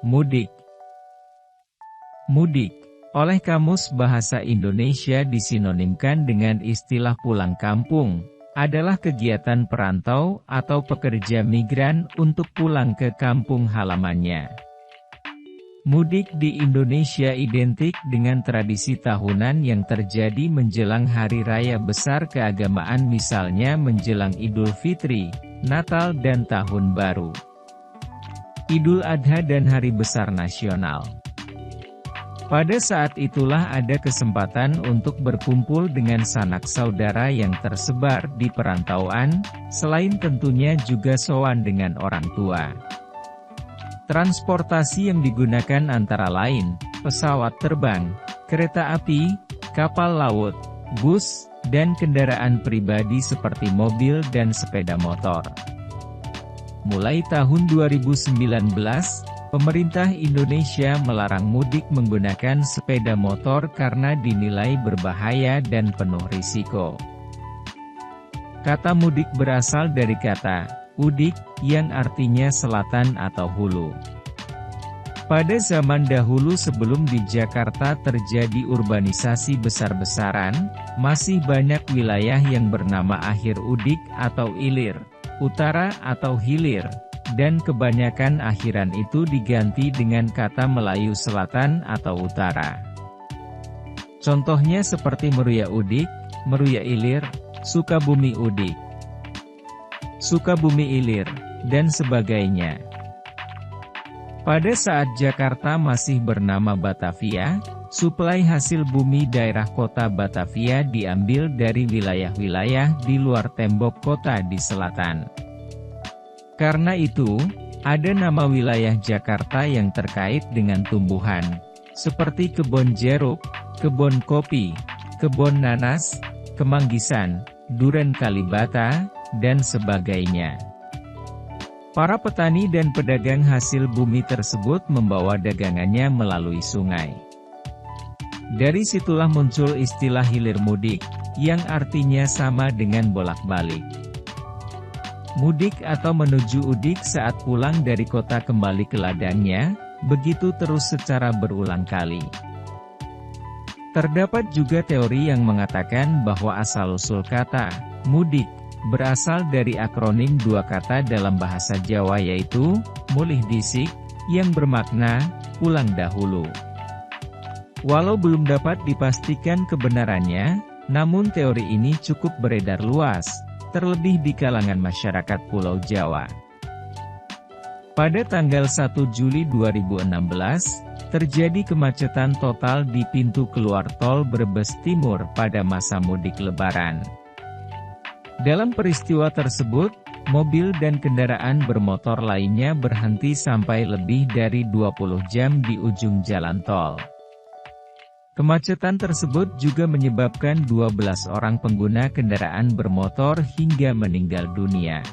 Mudik. Mudik, oleh Kamus Bahasa Indonesia disinonimkan dengan istilah pulang kampung, adalah kegiatan perantau atau pekerja migran untuk pulang ke kampung halamannya. Mudik di Indonesia identik dengan tradisi tahunan yang terjadi menjelang hari raya besar keagamaan, misalnya menjelang Idul Fitri, Natal dan Tahun Baru, Idul Adha dan Hari Besar Nasional. Pada saat itulah ada kesempatan untuk berkumpul dengan sanak saudara yang tersebar di perantauan, selain tentunya juga sowan dengan orang tua. Transportasi yang digunakan antara lain, pesawat terbang, kereta api, kapal laut, bus, dan kendaraan pribadi seperti mobil dan sepeda motor. Mulai tahun 2019, pemerintah Indonesia melarang mudik menggunakan sepeda motor karena dinilai berbahaya dan penuh risiko. Kata mudik berasal dari kata udik, yang artinya selatan atau hulu. Pada zaman dahulu sebelum di Jakarta terjadi urbanisasi besar-besaran, masih banyak wilayah yang bernama akhir udik atau ilir, utara atau hilir, dan kebanyakan akhiran itu diganti dengan kata Melayu selatan atau utara. Contohnya seperti Meruya Udik, Meruya Ilir, Sukabumi Udik, Sukabumi Ilir, dan sebagainya. Pada saat Jakarta masih bernama Batavia, suplai hasil bumi daerah kota Batavia diambil dari wilayah-wilayah di luar tembok kota di selatan. Karena itu, ada nama wilayah Jakarta yang terkait dengan tumbuhan, seperti kebun jeruk, kebun kopi, kebun nanas, kemanggisan, duren Kalibata, dan sebagainya. Para petani dan pedagang hasil bumi tersebut membawa dagangannya melalui sungai. Dari situlah muncul istilah hilir mudik, yang artinya sama dengan bolak-balik. Mudik atau menuju udik saat pulang dari kota kembali ke ladangnya, begitu terus secara berulang kali. Terdapat juga teori yang mengatakan bahwa asal-usul kata mudik berasal dari akronim dua kata dalam bahasa Jawa, yaitu mulih disik, yang bermakna pulang dahulu. Walau belum dapat dipastikan kebenarannya, namun teori ini cukup beredar luas, terlebih di kalangan masyarakat Pulau Jawa. Pada tanggal 1 Juli 2016, terjadi kemacetan total di pintu keluar tol Brebes Timur pada masa mudik Lebaran. Dalam peristiwa tersebut, mobil dan kendaraan bermotor lainnya berhenti sampai lebih dari 20 jam di ujung jalan tol. Kemacetan tersebut juga menyebabkan 12 orang pengguna kendaraan bermotor hingga meninggal dunia.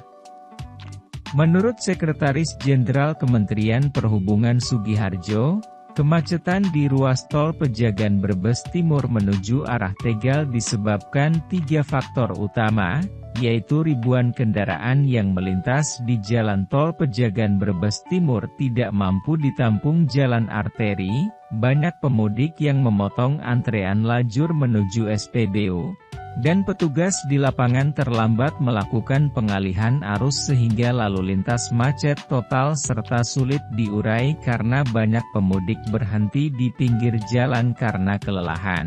Menurut Sekretaris Jenderal Kementerian Perhubungan Sugiharjo, kemacetan di ruas tol Pejagan Brebes Timur menuju arah Tegal disebabkan 3 faktor utama, yaitu ribuan kendaraan yang melintas di jalan tol Pejagan Brebes Timur tidak mampu ditampung jalan arteri, banyak pemudik yang memotong antrean lajur menuju SPBU, dan petugas di lapangan terlambat melakukan pengalihan arus sehingga lalu lintas macet total serta sulit diurai karena banyak pemudik berhenti di pinggir jalan karena kelelahan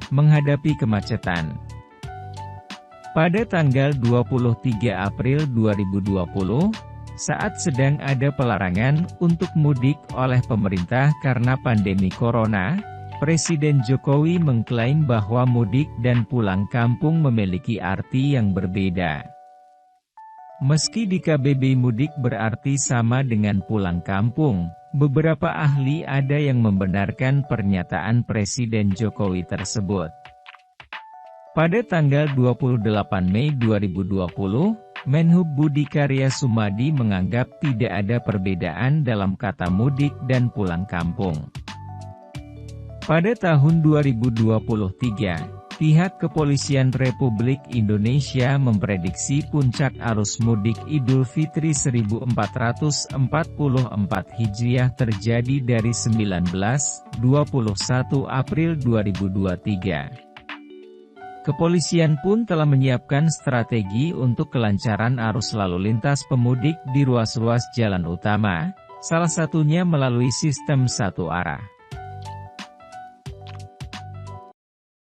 menghadapi kemacetan. Pada tanggal 23 April 2020, saat sedang ada pelarangan untuk mudik oleh pemerintah karena pandemi corona, Presiden Jokowi mengklaim bahwa mudik dan pulang kampung memiliki arti yang berbeda. Meski di KBBI mudik berarti sama dengan pulang kampung, beberapa ahli ada yang membenarkan pernyataan Presiden Jokowi tersebut. Pada tanggal 28 Mei 2020, Menhub Budi Karya Sumadi menganggap tidak ada perbedaan dalam kata mudik dan pulang kampung. Pada tahun 2023, Pihak Kepolisian Republik Indonesia memprediksi puncak arus mudik Idul Fitri 1444 Hijriah terjadi dari 19-21 April 2023. Kepolisian pun telah menyiapkan strategi untuk kelancaran arus lalu lintas pemudik di ruas-ruas jalan utama, salah satunya melalui sistem satu arah.